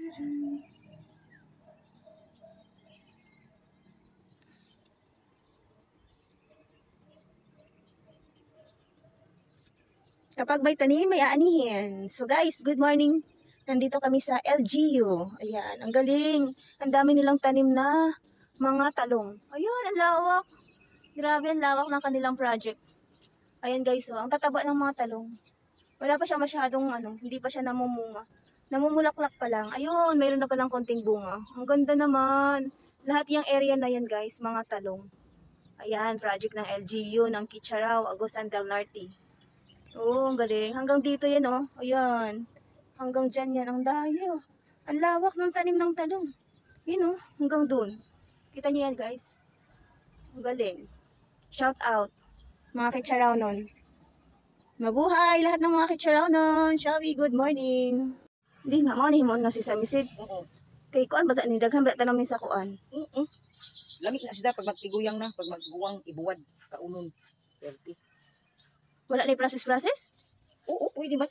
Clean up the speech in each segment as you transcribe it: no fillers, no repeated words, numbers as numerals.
Kapag may tanim, may aanihin. So guys, good morning. Nandito kami sa LGU. Ayan, ang galing. Ang dami nilang tanim na mga talong. Ayun, ang lawak. Grabe, ang lawak ng kanilang project. Ayan guys, oh, ang tataba ng mga talong. Wala pa siya masyadong hindi pa siya namumunga. Namumulaklak pa lang. Ayun, mayroon na palang konting bunga. Ang ganda naman. Lahat yung area na yan guys, mga talong. Ayan, project ng LGU, ng Kitcharaw, Agusan del Norte. Oo, ang galing. Hanggang dito yan, oh. Ayan. Hanggang dyan yan. Ang dayo. Ang lawak ng tanim ng talong. Yun, oh. Hanggang dun. Kita niyo yan, guys. Ang galing. Shout out. Mga Kitcharaw nun. Mabuhay lahat ng mga Kitcharaw nun. Shawi, good morning. Hindi nga, mga nahimon nga si Samisid. Kay kuan, basa ni daghan, bata namin sa kuan. Lamig na sila pag magtiguyang na, pag magbuwang ibuwad, kaunon. 30. Wala na yung process? Oo, pwede ba?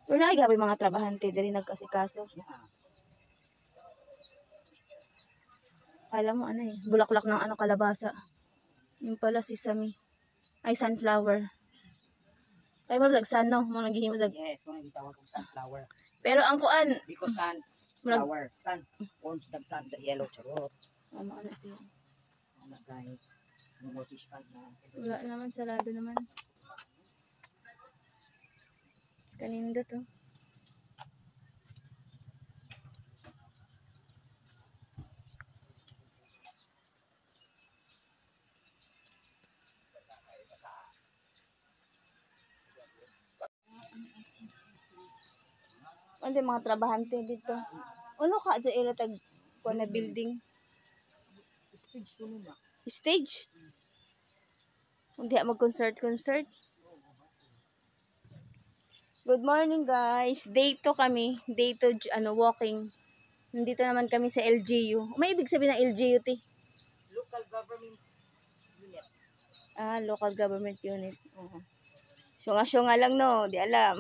Pero naigabi mga trabahante, dali nagkasikaso. Kala mo bulaklak ng kalabasa. Yung pala si Sami. Ay, sunflower. Kaya mo nagsan, no? Mga naghihimo sa... Yes, mga gitawag kong sunflower. Pero ang kuan... Because sunflower. Sun. Orange, sun, the yellow, charot. Ano siya? Ano guys? Ano mo fish pan na? Wala naman, salado naman. Kanino to? Ano mga trabahante dito? Ano ka dyan ilatag ko na building? Stage ko na. Stage? Hindi mag-concert. Good morning guys. Day 2 kami. Day 2 walking. Nandito naman kami sa LGU. May ibig sabihin ng LGU, ti? Local government unit. Ah, local government unit. Syunga-syunga lang, no? Di alam.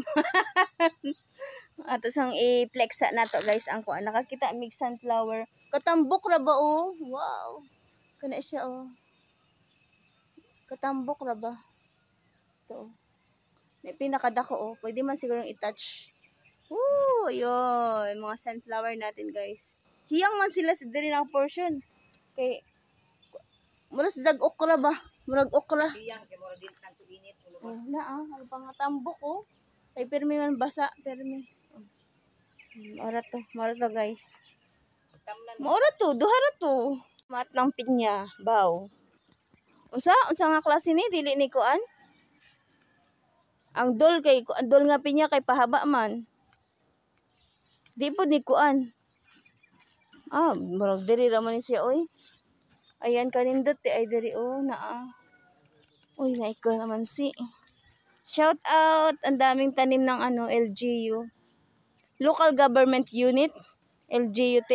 At isang i-flex na to guys ang kuan. Nakakita mig sunflower. Katambok ra ba oh? Wow. Kana siya oh. Katambok ra ba? To. May pinakadako oh. Pwede man siguro i-touch. Woo, yun. Mga sunflower natin guys. Hiyang man sila sa diri ng portion. Kay murag zag okra ba? Murag okra. Hiyang kay mura din tanto init ulo. Oh, na ano pang tambok oh. Kay permi man basa, permi. Maura to guys. Maura to, duhara to. Mat ng pinya, baw. Unsa nga klase ni dili ni kuan? Ang dol nga pinya kay pahaba man. Di po ni kuan. Ah, murag diri ra man siya oy. Ayan kanindot ay diri oh naa. Uy, naiko naman si. Shout out, ang daming tanim ng LGU. Local Government Unit, LGUT,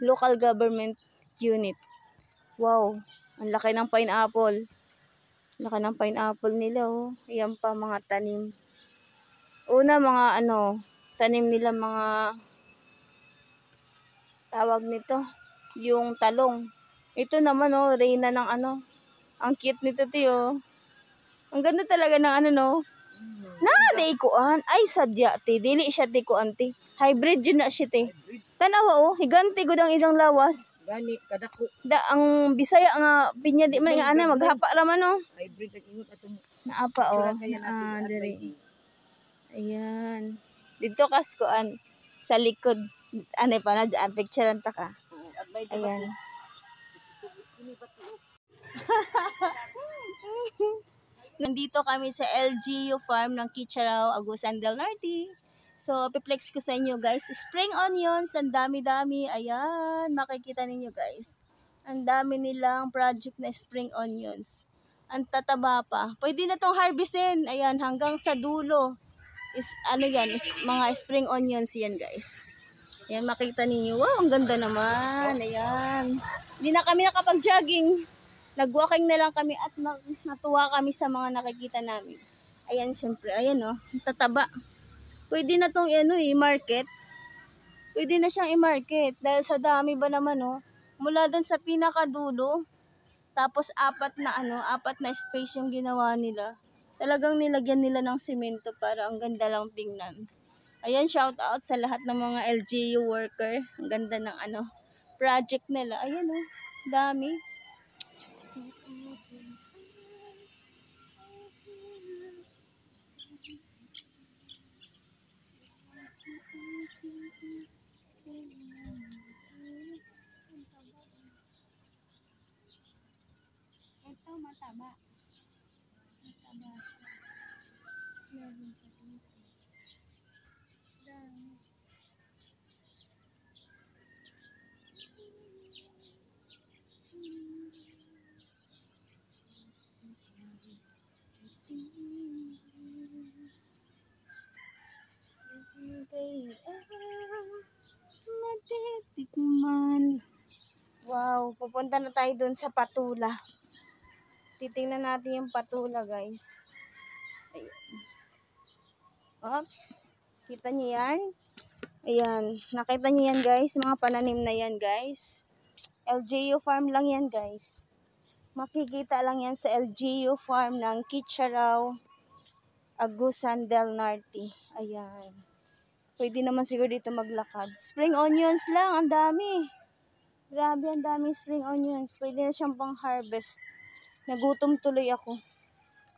Local Government Unit. Wow, ang laki ng pineapple. Laki ng pineapple nila oh. Ayan pa mga tanim. Una mga tanim nila mga tawag nito, yung talong. Ito naman oh, reyna ng ang cute nito tiyo. Ang ganda talaga ng no. Day kuan ay sadya ti dili siya ti kuan ti hybrid yun na siya ti tanawa oh higanti gud ang ilang lawas gani kadako da ang Bisaya nga pinya di man nga maghapa ra man oh hybrid ang ingot atong naapa oh diri ayan dito kas kuan sa likod pa na dyan picturean ta ka ayan Nandito kami sa LGU farm ng Kitcharaw, Agusan del Norte. So, piplex ko sa inyo guys. Spring onions, ang dami-dami. Ayan, makikita ninyo guys. Ang dami nilang project na spring onions. Ang tataba pa. Pwede na tong harvestin. Ayan, hanggang sa dulo. Is, mga spring onions yan guys. Ayan, makita ninyo. Wow, ang ganda naman. Ayan. Hindi na kami nakapag-jogging. Nag-walking na lang kami at natuwa kami sa mga nakikita namin. Ayan, syempre, ayan o, tataba. Pwede na tong i-market. Pwede na siyang i-market dahil sa dami ba naman mula doon sa pinakadulo. Tapos apat na space yung ginawa nila. Talagang nilagyan nila ng semento para ang ganda lang tingnan. Ayan, shout out sa lahat ng mga LGU worker. Ang ganda ng project nila. Ayan dami. Ito mataba. Mataba siya. Matitikman. Wow, pupunta na tayo dun sa patula. Titingnan natin yung patula, guys. Ayan. Oops. Kita niyo yan? Ayan. Nakita niyo yan, guys? Mga pananim na yan, guys. LGU farm lang yan, guys. Makikita lang yan sa LGU farm ng Kitcharaw, Agusan del Norte. Ayan. Pwede naman siguro dito maglakad. Spring onions lang, ang dami. Grabe, ang daming spring onions. Pwede na siyang pang harvest. Nagutom tuloy ako.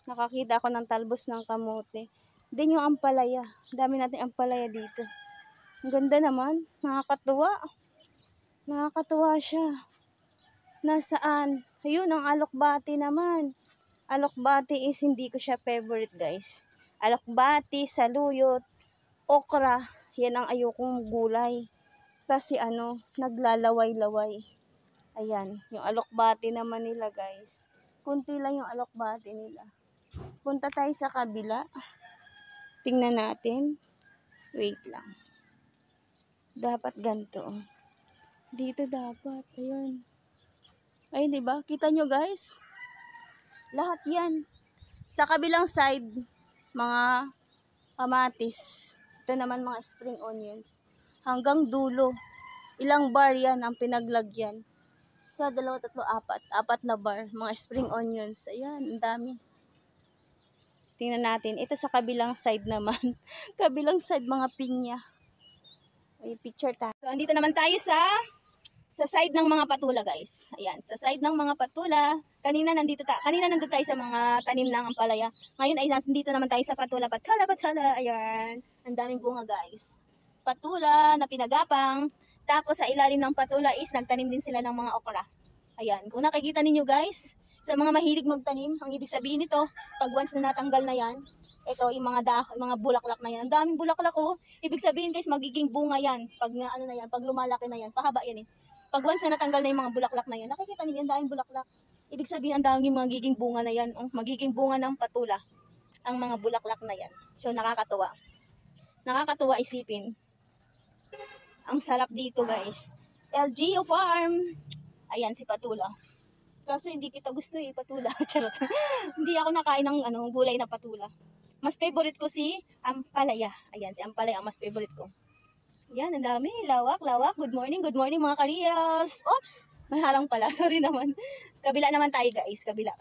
Nakakita ako ng talbos ng kamote. Din yung ampalaya. Dami natin ampalaya dito. Ang ganda naman. Nakakatuwa. Nakakatuwa siya. Nasaan? Ayun, ang alokbati naman. Alokbati is hindi ko siya favorite, guys. Alokbati, saluyot, okra. Yan ang ayokong gulay. Kasi naglalaway-laway. Ayan, yung alokbati naman nila, guys. Kunti lang yung alokbati nila. Punta tayo sa kabila. Tingnan natin. Wait lang. Dapat ganito. Dito dapat. Ayun. Ay, diba? Kita nyo, guys? Lahat yan. Sa kabilang side, mga kamatis. Ito naman mga spring onions. Hanggang dulo. Ilang bar yan ang pinaglagyan. Isa, dalawa, tatlo, apat. Apat na bar. Mga spring onions. Ayan, ang dami. Tingnan natin. Ito sa kabilang side naman. Kabilang side, mga pinya. Ay, picture tayo. So, andito naman tayo sa side ng mga patula, guys. Ayan, sa side ng mga patula. Kanina nandun tayo sa mga tanim ng ampalaya. Ngayon ay nandito naman tayo sa patula. Ayan. Ang daming bunga, guys. Patula na pinagapang. Tapos sa ilalim ng patula is nagtanim din sila ng mga okra. Ayan, kung nakikita ninyo, guys, sa mga mahilig magtanim, ang ibig sabihin nito, pag once na natanggal na yan, ito yung mga bulaklak na yan. Ang daming bulaklak Ibig sabihin, guys, magiging bunga yan. Pag pag lumalaki na yan, pahaba yan eh. Pag once na natanggal na yung mga bulaklak na yan, nakikita niyo yan, daming bulaklak. Ibig sabihin, ang daming magiging bunga na yan. Magiging bunga ng patula ang mga bulaklak na yan. So, nakakatuwa. Nakakatuwa isipin. Ang sarap dito, guys. LGU Farm. Ayan, si patula. Kasi hindi kita gusto patula. Charot. Hindi ako nakain ng gulay na patula. Mas favorite ko si ampalaya. Ayan, si ampalaya ang mas favorite ko. Yan, ang dami. Lawak. Good morning mga kariyas. Oops! May harang pala. Sorry naman. Kabila naman tayo, guys. Kabila.